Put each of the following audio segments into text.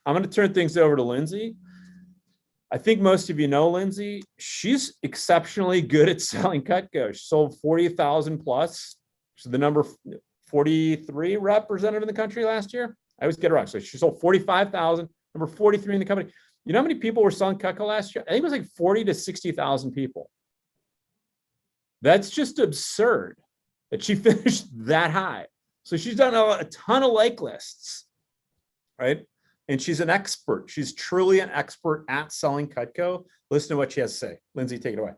I'm going to turn things over to Lindsey. I think most of you know Lindsey. She's exceptionally good at selling Cutco. She sold 40,000 plus. She's the number 43 representative in the country last year. I always get it wrong. So she sold 45,000, number 43 in the company. You know how many people were selling Cutco last year? I think it was like 40 to 60,000 people. That's just absurd that she finished that high. So she's done a ton of like lists, right? And she's an expert. She's truly an expert at selling Cutco. Listen to what she has to say. Lindsey, take it away.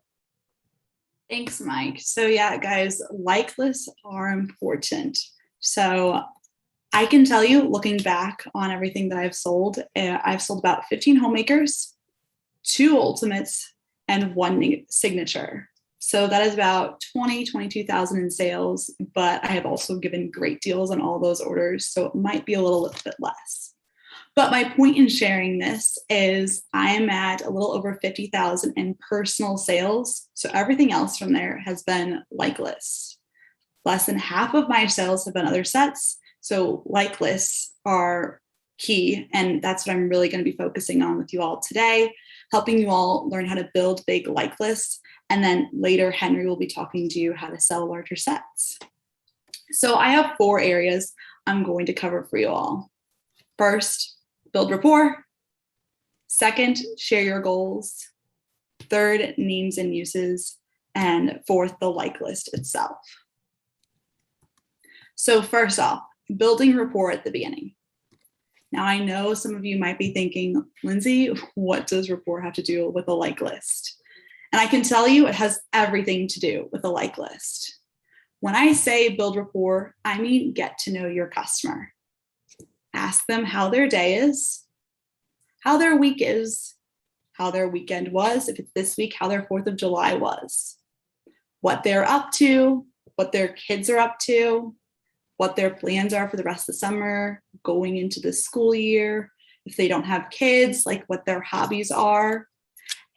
Thanks, Mike. So yeah, guys, like lists are important. So I can tell you, looking back on everything that I've sold about 15 homemakers, 2 ultimates, and 1 signature. So that is about 22,000 in sales, but I have also given great deals on all those orders. So it might be a little bit less. But my point in sharing this is I am at a little over 50,000 in personal sales. So everything else from there has been like lists. Less than half of my sales have been other sets. So like lists are key. And that's what I'm really going to be focusing on with you all today, helping you all learn how to build big like lists. And then later, Henry will be talking to you how to sell larger sets. So I have 4 areas I'm going to cover for you all. First, build rapport. Second, share your goals. Third, names and uses. And 4th, the like list itself. So first off, building rapport at the beginning. Now I know some of you might be thinking, Lindsey, what does rapport have to do with a like list? And I can tell you it has everything to do with a like list. When I say build rapport, I mean get to know your customer. Ask them how their day is, how their week is, how their weekend was, if it's this week, how their 4th of July was, what they're up to, what their kids are up to, what their plans are for the rest of the summer, going into the school year, if they don't have kids, like what their hobbies are,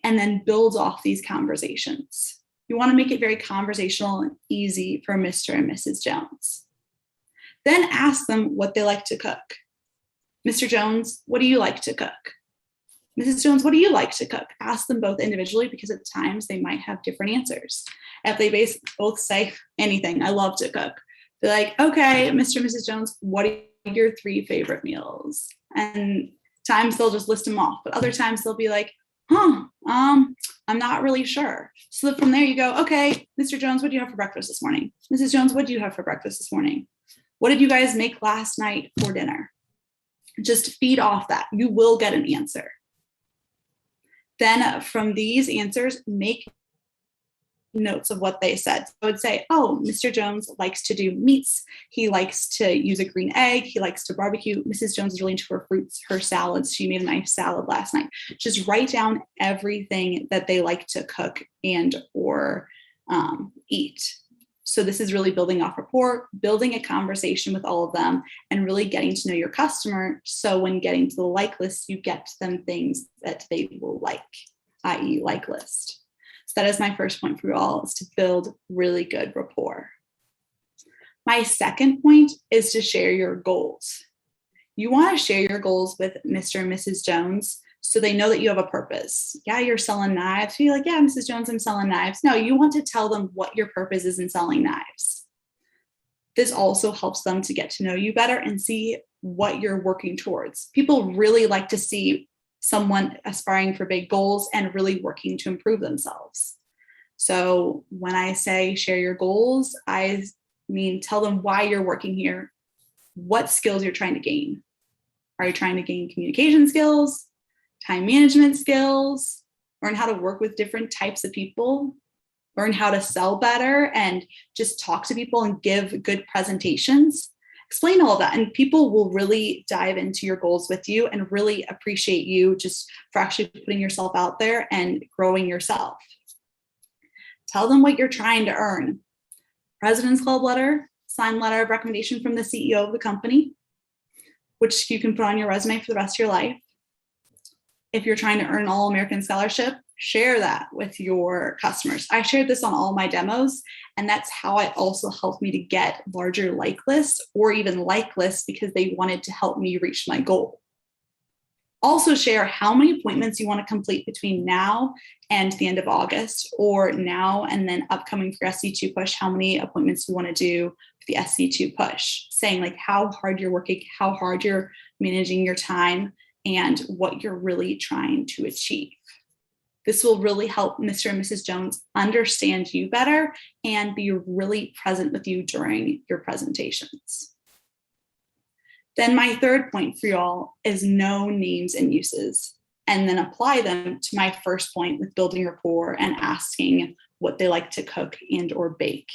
and then build off these conversations. You want to make it very conversational and easy for Mr. and Mrs. Jones. Then ask them what they like to cook. Mr. Jones, what do you like to cook? Mrs. Jones, what do you like to cook? Ask them both individually because at times they might have different answers. If they both say anything, I love to cook. They're like, okay, Mr. and Mrs. Jones, what are your 3 favorite meals? And times they'll just list them off, but other times they'll be like, I'm not really sure. So from there you go, okay, Mr. Jones, what do you have for breakfast this morning? Mrs. Jones, what do you have for breakfast this morning? What did you guys make last night for dinner? Just feed off that. You will get an answer. Then from these answers, make notes of what they said. So I would say, oh, Mr. Jones likes to do meats. He likes to use a green egg. He likes to barbecue. Mrs. Jones is really into her fruits, her salads. She made a nice salad last night. Just write down everything that they like to cook and or eat. So this is really building off rapport, building a conversation with all of them, and really getting to know your customer. So when getting to the like list, you get them things that they will like, i.e. like list. So that is my first point for you all, is to build really good rapport. My second point is to share your goals. You want to share your goals with Mr. and Mrs. Jones so they know that you have a purpose. Yeah, you're selling knives. You're like, yeah, Mrs. Jones, I'm selling knives. No, you want to tell them what your purpose is in selling knives. This also helps them to get to know you better and see what you're working towards. People really like to see someone aspiring for big goals and really working to improve themselves. So when I say share your goals, I mean, tell them why you're working here, what skills you're trying to gain. Are you trying to gain communication skills, time management skills, learn how to work with different types of people, learn how to sell better and just talk to people and give good presentations? Explain all of that, and people will really dive into your goals with you and really appreciate you just for actually putting yourself out there and growing yourself. Tell them what you're trying to earn. President's Club letter, signed letter of recommendation from the CEO of the company, which you can put on your resume for the rest of your life. If you're trying to earn an All-American scholarship, share that with your customers. I shared this on all my demos, and that's how it also helped me to get larger like lists or even like lists because they wanted to help me reach my goal. Also share how many appointments you want to complete between now and the end of August, or now and then upcoming for SC2 push, how many appointments you want to do for the SC2 push, saying like how hard you're working, how hard you're managing your time, and what you're really trying to achieve. This will really help Mr. and Mrs. Jones understand you better and be really present with you during your presentations. Then my third point for y'all is know names and uses, and then apply them to my first point with building rapport and asking what they like to cook and or bake.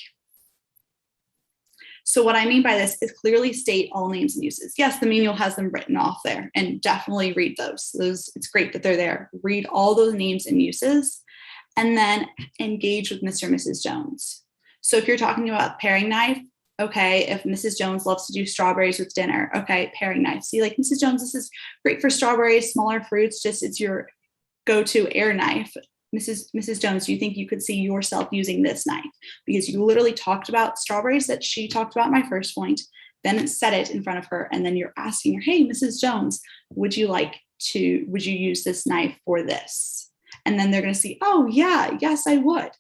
So what I mean by this is clearly state all names and uses. Yes, the manual has them written off there, and definitely read those. It's great that they're there. Read all those names and uses, and then engage with Mr. and Mrs. Jones. So if you're talking about paring knife, okay, if Mrs. Jones loves to do strawberries with dinner, okay, paring knife. See, like Mrs. Jones, this is great for strawberries, smaller fruits, just it's your go-to air knife. Mrs. Jones, do you think you could see yourself using this knife? Because you literally talked about strawberries that she talked about in my first point, then set it in front of her, and then you're asking her, hey, Mrs. Jones, would you use this knife for this? And then they're going to see, oh yeah, yes, I would.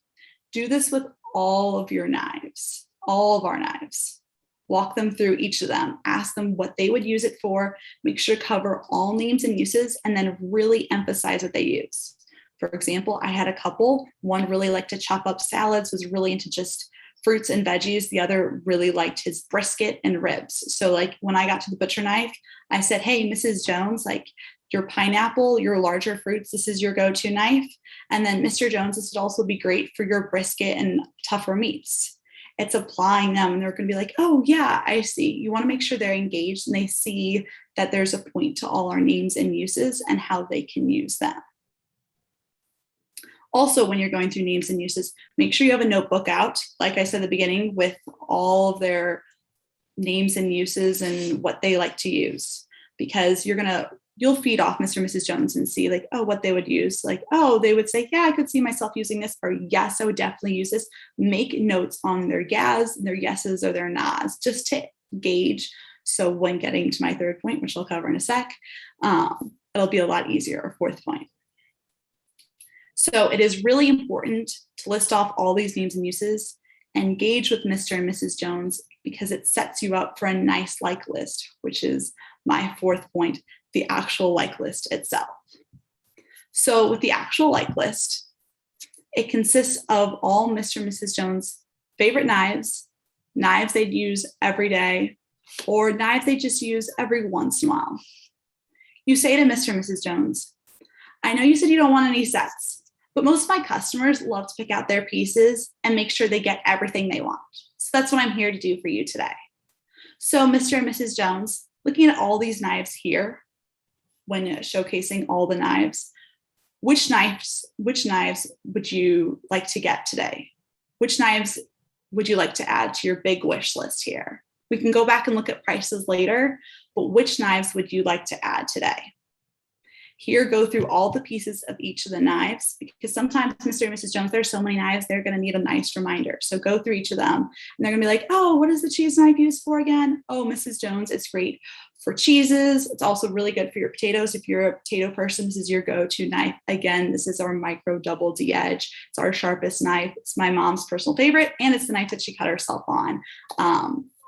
Do this with all of your knives, all of our knives. Walk them through each of them, ask them what they would use it for, make sure to cover all names and uses, and then really emphasize what they use. For example, I had a couple, one really liked to chop up salads, was really into just fruits and veggies. The other really liked his brisket and ribs. So like when I got to the butcher knife, I said, hey, Mrs. Jones, like your pineapple, your larger fruits, this is your go-to knife. And then Mr. Jones, this would also be great for your brisket and tougher meats. It's applying them, and they're going to be like, oh yeah, I see. You want to make sure they're engaged and they see that there's a point to all our names and uses and how they can use them. Also, when you're going through names and uses, make sure you have a notebook out, like I said at the beginning, with all of their names and uses and what they like to use, because you'll feed off Mr. and Mrs. Jones and see like, oh, what they would use. Like, oh, they would say, yeah, I could see myself using this, or yes, I would definitely use this. Make notes on their yes, their yeses, or their nods, just to gauge. So when getting to my third point, which I'll cover in a sec, it'll be a lot easier, or fourth point. So it is really important to list off all these names and uses, engage with Mr. and Mrs. Jones, because it sets you up for a nice like list, which is my fourth point, the actual like list itself. So with the actual like list, it consists of all Mr. and Mrs. Jones' favorite knives, knives they'd use every day, or knives they just use every once in a while. You say to Mr. and Mrs. Jones, I know you said you don't want any sets, but most of my customers love to pick out their pieces and make sure they get everything they want. So that's what I'm here to do for you today. So Mr. and Mrs. Jones, looking at all these knives here, when showcasing all the knives, which knives would you like to get today? Which knives would you like to add to your big wish list here? We can go back and look at prices later, but which knives would you like to add today? Here, go through all the pieces of each of the knives, because sometimes Mr. and Mrs. Jones, there's so many knives, they're going to need a nice reminder. So go through each of them, and they're going to be like, oh, what is the cheese knife used for again? Oh, Mrs. Jones, it's great for cheeses. It's also really good for your potatoes. If you're a potato person, this is your go-to knife. Again, this is our micro double D edge. It's our sharpest knife. It's my mom's personal favorite, and it's the knife that she cut herself on.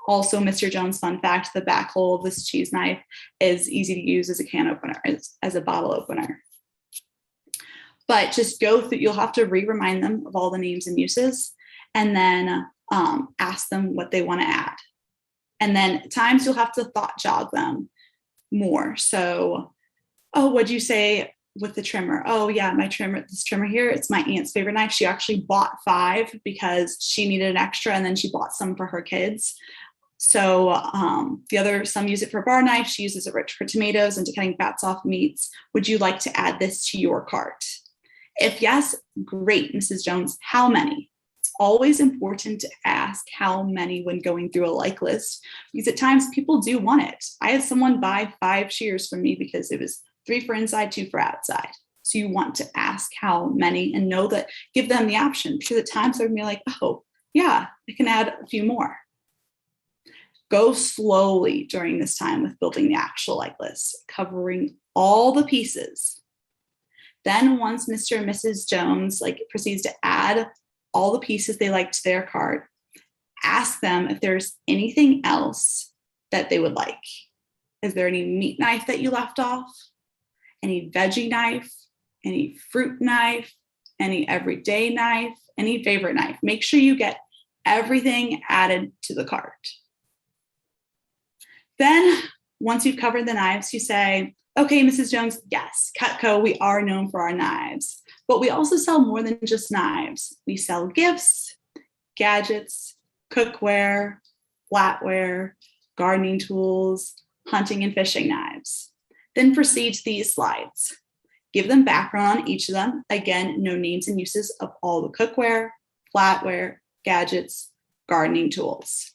Also, Mr. Jones, fun fact, the back hole of this cheese knife is easy to use as a can opener, as a bottle opener. But just go through, you'll have to remind them of all the names and uses, and then ask them what they want to add. And then at times you'll have to thought jog them more. So, oh, what'd you say with the trimmer? Oh yeah, this trimmer here, it's my aunt's favorite knife. She actually bought 5 because she needed an extra, and then she bought some for her kids. So some use it for a bar knife. She uses it for tomatoes and to cutting fats off meats. Would you like to add this to your cart? If yes, great, Mrs. Jones, how many? It's always important to ask how many when going through a like list, because at times people do want it. I had someone buy 5 shears from me because it was 3 for inside, 2 for outside. So you want to ask how many and know that, give them the option, because at times they're going to be like, oh yeah, I can add a few more. Go slowly during this time with building the actual like list, covering all the pieces. Then once Mr. and Mrs. Jones proceeds to add all the pieces they like to their cart, ask them if there's anything else that they would like. Is there any meat knife that you left off? Any veggie knife? Any fruit knife? Any everyday knife? Any favorite knife? Make sure you get everything added to the cart. Then once you've covered the knives, you say, okay, Mrs. Jones, yes, Cutco, we are known for our knives, but we also sell more than just knives. We sell gifts, gadgets, cookware, flatware, gardening tools, hunting and fishing knives. Then proceed to these slides. Give them background on each of them. Again, no names and uses of all the cookware, flatware, gadgets, gardening tools.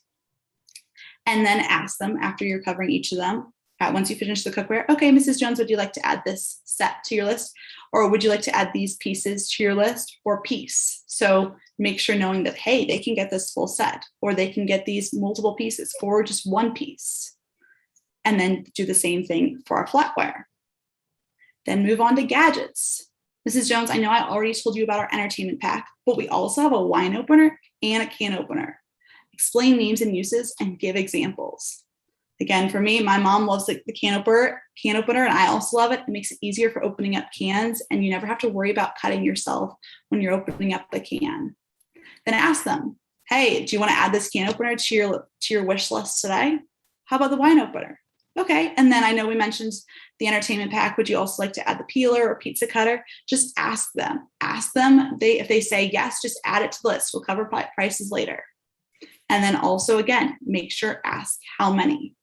And then ask them after you're covering each of them, once you finish the cookware, okay, Mrs. Jones, would you like to add this set to your list? Or would you like to add these pieces to your list, or piece? So make sure knowing that, hey, they can get this full set, or they can get these multiple pieces, or just one piece. And then do the same thing for our flatware. Then move on to gadgets. Mrs. Jones, I know I already told you about our entertainment pack, but we also have a wine opener and a can opener. Explain names and uses and give examples. Again, for me, my mom loves the can opener, and I also love it. It makes it easier for opening up cans, and you never have to worry about cutting yourself when you're opening up the can. Then ask them, hey, do you want to add this can opener to your wish list today? How about the wine opener? Okay, and then I know we mentioned the entertainment pack. Would you also like to add the peeler or pizza cutter? Just ask them. If they say yes, just add it to the list. We'll cover prices later. And then also, again, ask how many.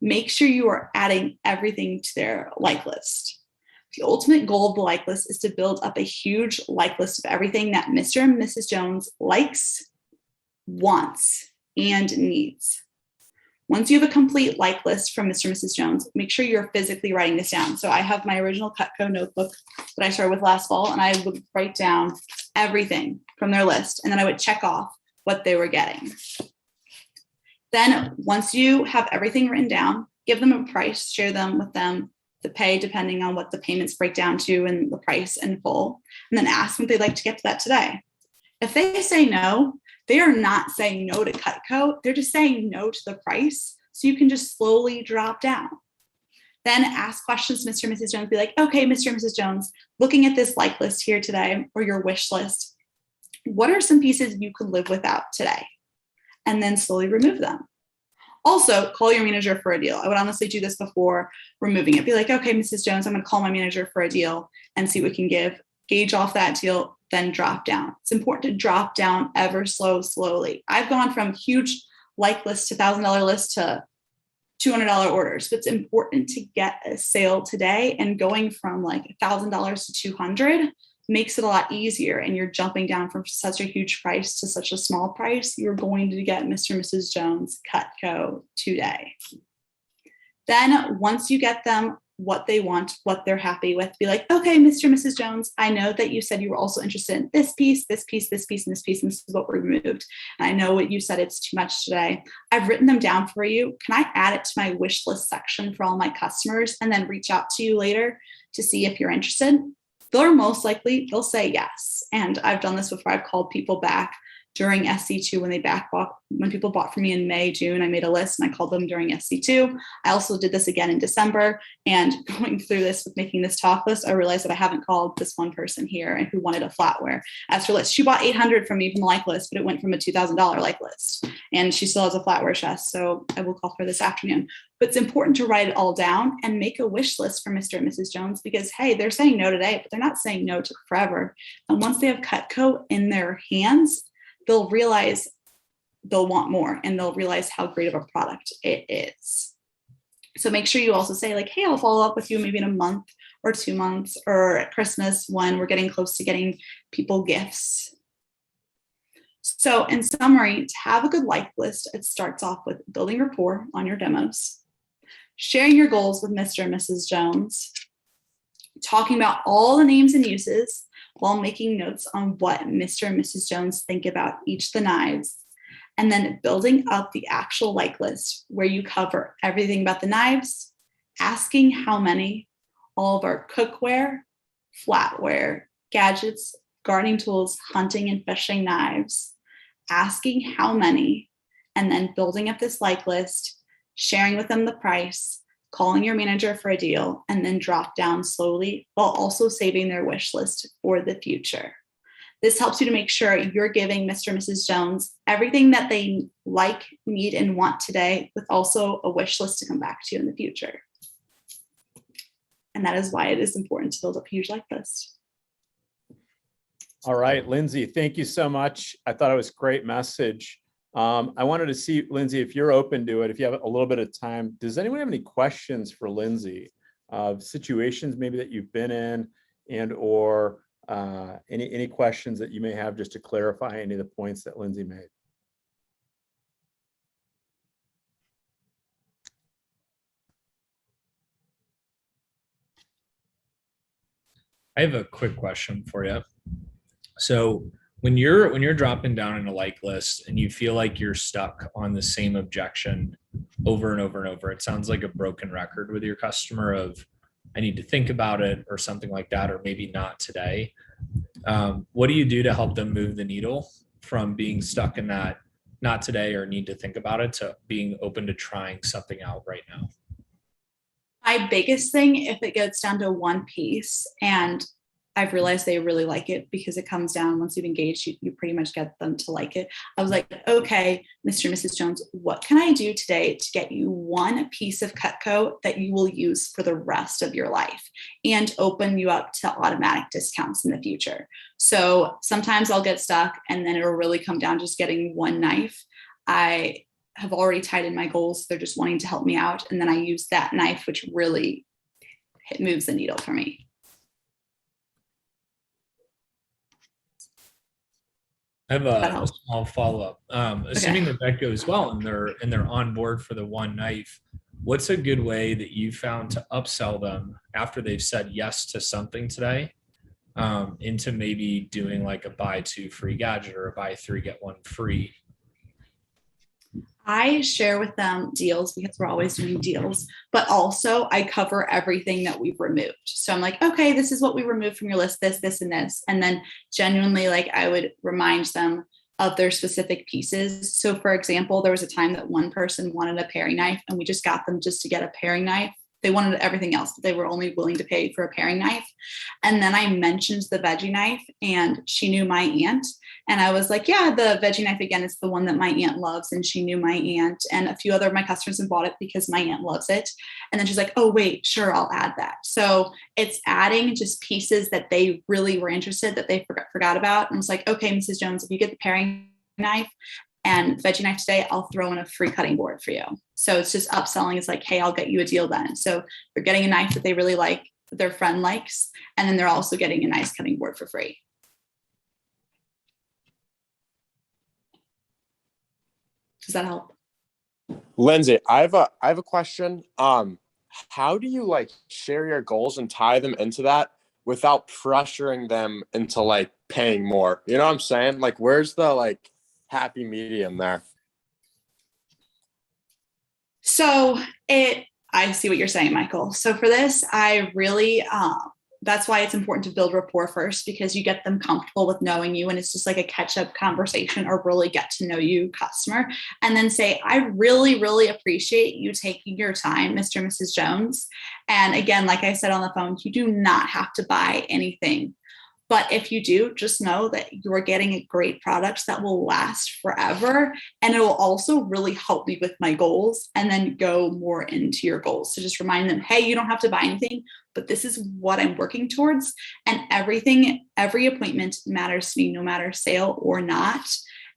Make sure you are adding everything to their like list. The ultimate goal of the like list is to build up a huge like list of everything that Mr. and Mrs. Jones likes, wants, and needs. Once you have a complete like list from Mr. and Mrs. Jones, make sure you're physically writing this down. So I have my original Cutco notebook that I started with last fall, and I would write down everything from their list, and then I would check off what they were getting. Then once you have everything written down, give them a price, share them with them, the pay depending on what the payments break down to and the price in full, and then ask them if they'd like to get to that today. If they say no, they are not saying no to Cutco, they're just saying no to the price, so you can just slowly drop down. Then ask questions to Mr. and Mrs. Jones. Be like, okay, Mr. and Mrs. Jones, looking at this like list here today, or your wish list, what are some pieces you could live without today? And then slowly remove them. Also, call your manager for a deal. I would honestly do this before removing it. Be like, okay, Mrs. Jones, I'm going to call my manager for a deal and see what we can give. Gauge off that deal, then drop down. It's important to drop down ever slowly. I've gone from huge like list to $1,000 list to $200 orders, but it's important to get a sale today, and going from like $1,000 to $200 makes it a lot easier, and you're jumping down from such a huge price to such a small price. You're going to get Mr. and Mrs. Jones Cutco today. Then once you get them what they want, what they're happy with, be like, okay, Mr. and Mrs. Jones, I know that you said you were also interested in this piece, this piece, this piece, and this piece, and this is what we removed. And I know what you said, it's too much today. I've written them down for you. Can I add it to my wish list section for all my customers and then reach out to you later to see if you're interested? They'll say yes. And I've done this before. I've called people back during SC2 when people bought from me in May, June. I made a list and I called them during SC2. I also did this again in December, and going through this with making this talk list, I realized that I haven't called this one person here and who wanted a flatware as her list. She bought 800 from me from the like list, but it went from a $2,000 like list, and she still has a flatware chest. So I will call her this afternoon. But it's important to write it all down and make a wish list for Mr. and Mrs. Jones, because, hey, they're saying no today, but they're not saying no to forever. And once they have Cutco in their hands, they'll realize they'll want more, and they'll realize how great of a product it is. So make sure you also say like, hey, I'll follow up with you maybe in a month or 2 months, or at Christmas when we're getting close to getting people gifts. So in summary, to have a good like list, it starts off with building rapport on your demos, sharing your goals with Mr. and Mrs. Jones, talking about all the names and uses while making notes on what Mr. and Mrs. Jones think about each of the knives, and then building up the actual like list where you cover everything about the knives, asking how many, all of our cookware, flatware, gadgets, gardening tools, hunting and fishing knives, asking how many, and then building up this like list, sharing with them the price, calling your manager for a deal, and then drop down slowly while also saving their wish list for the future. This helps you to make sure you're giving Mr. and Mrs. Jones everything that they like, need, and want today, with also a wish list to come back to in the future. And that is why it is important to build up a huge like list. All right, Lindsey, thank you so much. I thought it was a great message. I wanted to see, Lindsey, if you're open to it, if you have a little bit of time, does anyone have any questions for Lindsey of situations maybe that you've been in, and or any questions that you may have just to clarify any of the points that Lindsey made? I have a quick question for you. So when you're dropping down in a like list and you feel like you're stuck on the same objection over and over and over, it sounds like a broken record with your customer of, I need to think about it or something like that, or maybe not today. What do you do to help them move the needle from being stuck in that not today or need to think about it to being open to trying something out right now? My biggest thing, if it gets down to one piece, and I've realized they really like it because it comes down once you've engaged, you pretty much get them to like it. I was like, okay, Mr. and Mrs. Jones, what can I do today to get you one piece of Cutco that you will use for the rest of your life and open you up to automatic discounts in the future? So sometimes I'll get stuck and then it'll really come down to just getting one knife. I have already tied in my goals. They're just wanting to help me out. And then I use that knife, which really moves the needle for me. I have a small follow-up. Assuming that goes well and they're on board for the one knife, what's a good way that you found to upsell them after they've said yes to something today, into maybe doing like a buy two free gadget or a buy three get one free? I share with them deals because we're always doing deals, but also I cover everything that we've removed. So I'm like, okay, this is what we removed from your list, this, and this. And then genuinely, like, I would remind them of their specific pieces. So for example, there was a time that one person wanted a paring knife and we just got them just to get a paring knife. They wanted everything else, but they were only willing to pay for a paring knife. And then I mentioned the veggie knife and she knew my aunt. And I was like, yeah, the veggie knife, again, it's the one that my aunt loves. And she knew my aunt, and a few other of my customers have bought it because my aunt loves it. And then she's like, oh, wait, sure, I'll add that. So it's adding just pieces that they really were interested, that they forgot about. And it's like, okay, Mrs. Jones, if you get the paring knife and veggie knife today, I'll throw in a free cutting board for you. So it's just upselling. It's like, hey, I'll get you a deal then. So they're getting a knife that they really like, that their friend likes, and then they're also getting a nice cutting board for free. Does that help? Lindsey, I have a question. How do you like share your goals and tie them into that without pressuring them into like paying more? You know what I'm saying? Like, where's the like happy medium there? So I see what you're saying, Michael. So for this, I really, that's why it's important to build rapport first, because you get them comfortable with knowing you. And it's just like a catch-up conversation or really get to know you customer. And then say, I really, really appreciate you taking your time, Mr. and Mrs. Jones. And again, like I said on the phone, you do not have to buy anything. But if you do, just know that you're getting a great product that will last forever. And it will also really help me with my goals, and then go more into your goals. So just remind them, hey, you don't have to buy anything, but this is what I'm working towards. And every appointment matters to me, no matter sale or not.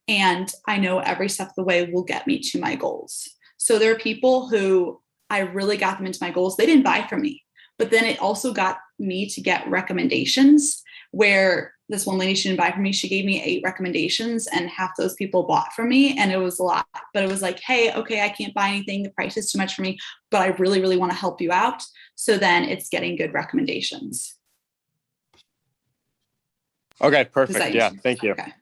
And I know every step of the way will get me to my goals. So there are people who I really got them into my goals. They didn't buy from me, but then it also got me to get recommendations, where this one lady, she didn't buy from me. She gave me 8 recommendations and half those people bought from me. And it was a lot, but it was like, hey, okay, I can't buy anything. The price is too much for me, but I really, really want to help you out. So then it's getting good recommendations. Okay, perfect. Yeah, thank you. Okay.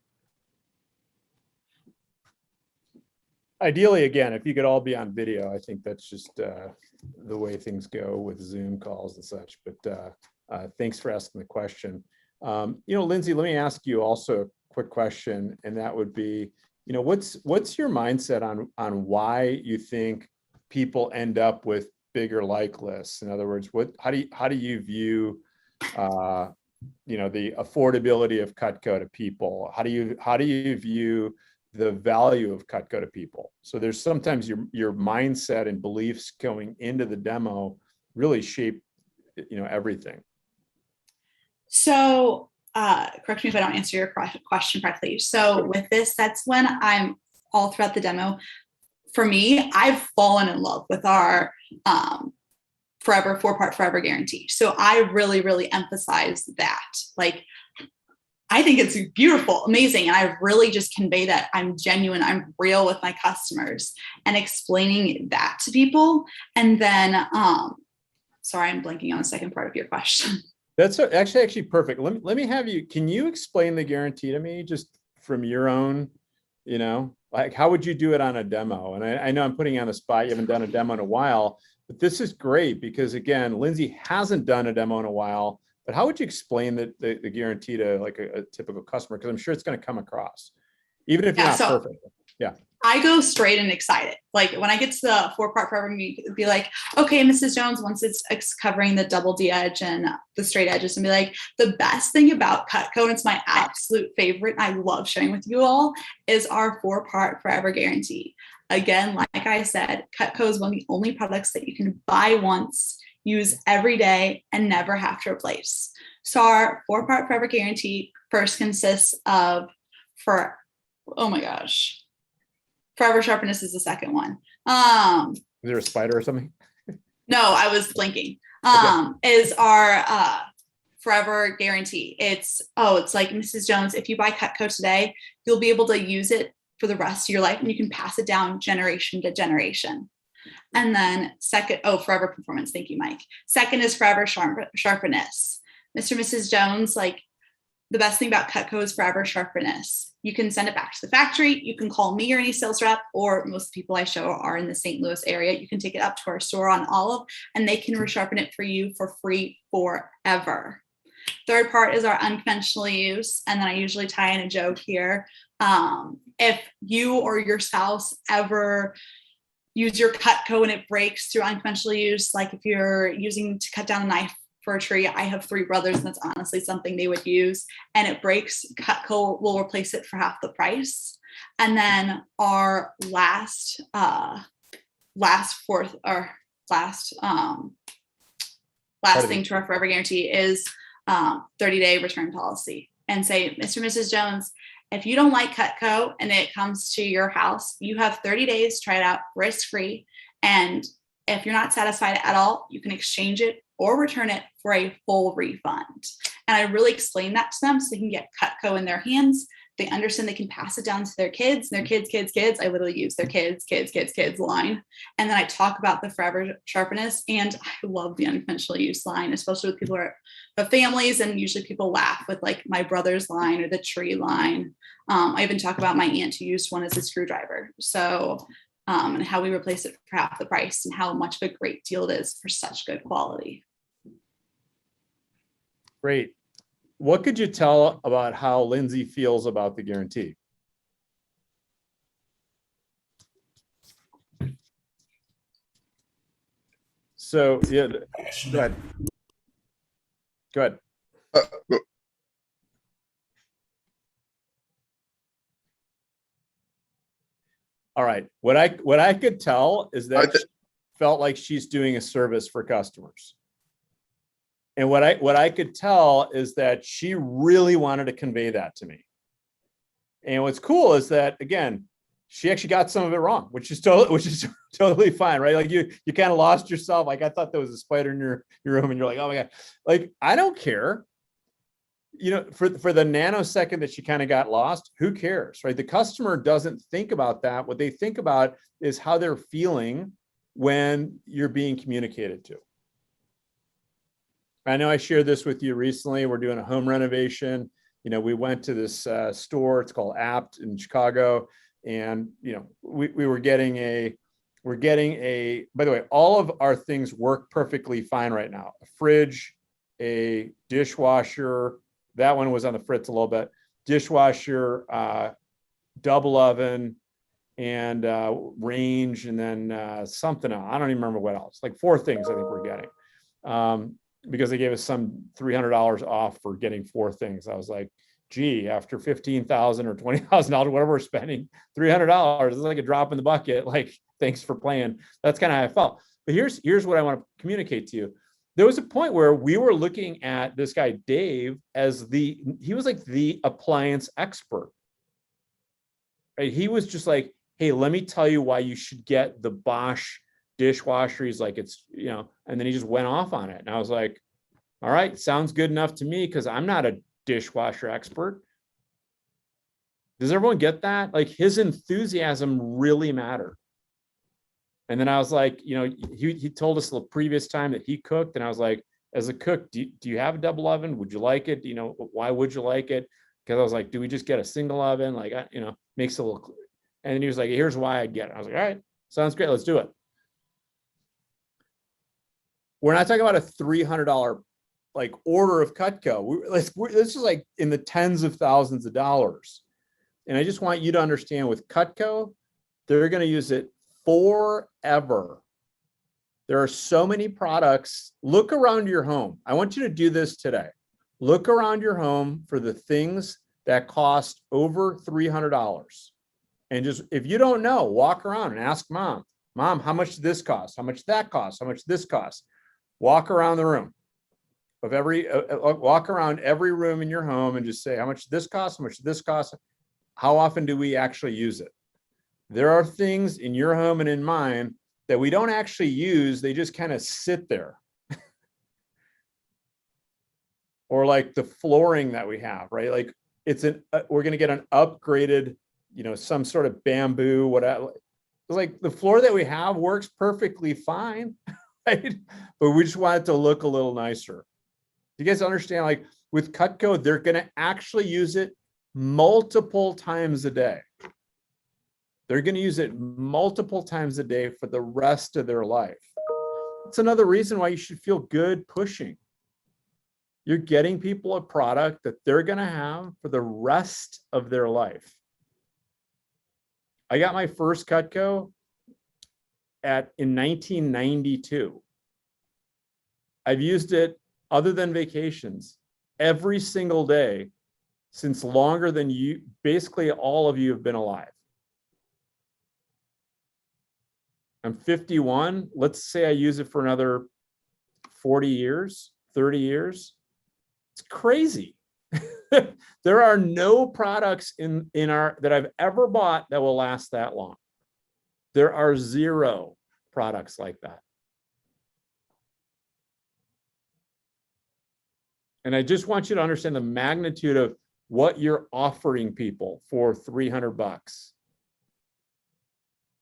Ideally, again, if you could all be on video, I think that's just the way things go with Zoom calls and such. But thanks for asking the question. Lindsey, let me ask you also a quick question, and that would be, what's your mindset on why you think people end up with bigger like lists? In other words, how do you view the affordability of Cutco to people? How do you view the value of Cutco to people? So there's sometimes your mindset and beliefs going into the demo really shape everything. So correct me if I don't answer your question correctly. So with this, that's when I'm all throughout the demo. For me, I've fallen in love with our forever 4-part forever guarantee. So I really, really emphasize that. Like, I think it's beautiful, amazing. And I really just convey that I'm genuine, I'm real with my customers and explaining that to people. And then, sorry, I'm blanking on the second part of your question. That's actually perfect. Let me have you, can you explain the guarantee to me just from your own, like how would you do it on a demo? And I know I'm putting you on the spot. You haven't done a demo in a while, but this is great because again, Lindsey hasn't done a demo in a while, but how would you explain the guarantee to like a typical customer? Because I'm sure it's going to come across, even if you're not perfect. Yeah. I go straight and excited. Like when I get to the 4-part forever, it'd be like, okay, Mrs. Jones, once it's covering the double D edge and the straight edges, and be like, the best thing about Cutco, and it's my absolute favorite, I love sharing with you all, is our 4-part forever guarantee. Again, like I said, Cutco is one of the only products that you can buy once, use every day, and never have to replace. So our 4-part forever guarantee first consists of Forever Sharpness is the second one. Is there a spider or something? No, I was blinking. Okay. Is our forever guarantee. It's like, Mrs. Jones, if you buy Cutco today, you'll be able to use it for the rest of your life and you can pass it down generation to generation. And then second, Forever Performance. Thank you, Mike. Second is Forever Sharpness. Mr. and Mrs. Jones, like, the best thing about Cutco is Forever Sharpness. You can send it back to the factory. You can call me or any sales rep, or most people I show are in the St. Louis area. You can take it up to our store on Olive and they can resharpen it for you for free forever. Third part is our unconventional use. And then I usually tie in a joke here. If you or your spouse ever use your Cutco and it breaks through unconventional use, like if you're using to cut down a knife for a tree, I have 3 brothers and that's honestly something they would use, and it breaks, Cutco will replace it for half the price. And then our last thing to our forever guarantee is 30-day return policy. And say, Mr. and Mrs. Jones, if you don't like Cutco and it comes to your house, you have 30 days to try it out risk-free. And if you're not satisfied at all, you can exchange it or return it for a full refund. And I really explain that to them so they can get Cutco in their hands. They understand they can pass it down to their kids, and their kids. I literally use their kids line. And then I talk about the Forever Sharpness, and I love the unconventional use line, especially with people who are the families, and usually people laugh with like my brother's line or the tree line. I even talk about my aunt who used one as a screwdriver. So, and how we replace it for half the price and how much of a great deal it is for such good quality. Great. What could you tell about how Lindsey feels about the guarantee? So, yeah, go ahead. Go ahead. All right. What I could tell is that she felt like she's doing a service for customers. And what I could tell is that she really wanted to convey that to me. And what's cool is that, again, she actually got some of it wrong, which is totally fine, right? Like you kind of lost yourself. Like I thought there was a spider in your room, and you're like, oh my God, like I don't care. For the nanosecond that she kind of got lost, who cares, right? The customer doesn't think about that. What they think about is how they're feeling when you're being communicated to. I know I shared this with you recently. We're doing a home renovation. We went to this store. It's called Apt in Chicago. And, we were getting by the way, all of our things work perfectly fine right now. A fridge, a dishwasher, that one was on the fritz a little bit, dishwasher, double oven, and range, and then something else. I don't even remember what else. Like 4 things I think we're getting. Because they gave us some $300 off for getting 4 things. I was like, gee, after $15,000 or $20,000, whatever we're spending, $300 is like a drop in the bucket. Like, thanks for playing. That's kind of how I felt. But here's what I want to communicate to you. There was a point where we were looking at this guy, Dave, as he was like the appliance expert. Right? He was just like, hey, let me tell you why you should get the Bosch dishwasher. He's like, it's, and then he just went off on it. And I was like, all right, sounds good enough to me, because I'm not a dishwasher expert. Does everyone get that? Like, his enthusiasm really mattered. And then I was like, he told us the previous time that he cooked. And I was like, as a cook, do you have a double oven? Would you like it? Why would you like it? Because I was like, do we just get a single oven? Like, makes it a little. And then he was like, here's why I get it. I was like, all right, sounds great. Let's do it. We're not talking about a $300 like order of Cutco. This is like in the tens of thousands of dollars. And I just want you to understand, with Cutco, they're going to use it forever. There are so many products. Look around your home. I want you to do this today. Look around your home for the things that cost over $300. And just, if you don't know, walk around and ask mom, how much did this cost? How much that cost? How much this cost? Walk around the room of walk around every room in your home and just say, how much this costs? How much this costs? How often do we actually use it? There are things in your home and in mine that we don't actually use. They just kind of sit there. Or like the flooring that we have, right? Like, we're going to get an upgraded, some sort of bamboo, whatever. It's like the floor that we have works perfectly fine. Right? But we just want it to look a little nicer. You guys understand, like with Cutco, they're going to actually use it multiple times a day. They're going to use it multiple times a day for the rest of their life. It's another reason why you should feel good pushing. You're getting people a product that they're going to have for the rest of their life. I got my first Cutco in 1992. I've used it, other than vacations, every single day since longer than basically all of you have been alive. I'm 51. Let's say I use it for another 40 years, 30 years. It's crazy. There are no products that I've ever bought that will last that long. There are 0 products like that. And I just want you to understand the magnitude of what you're offering people for $300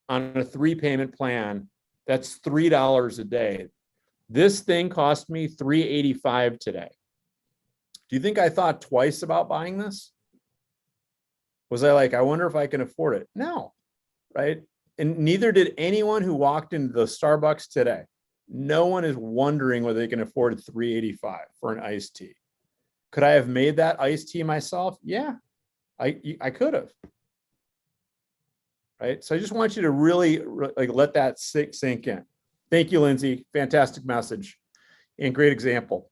on a 3-payment plan. That's $3 a day. This thing cost me $385 today. Do you think I thought twice about buying this? Was I like, I wonder if I can afford it? No, right? And neither did anyone who walked into the Starbucks today. No one is wondering whether they can afford $385 for an iced tea. Could I have made that iced tea myself? Yeah, I could have. Right? So I just want you to really let that sink in. Thank you, Lindsey. Fantastic message and great example.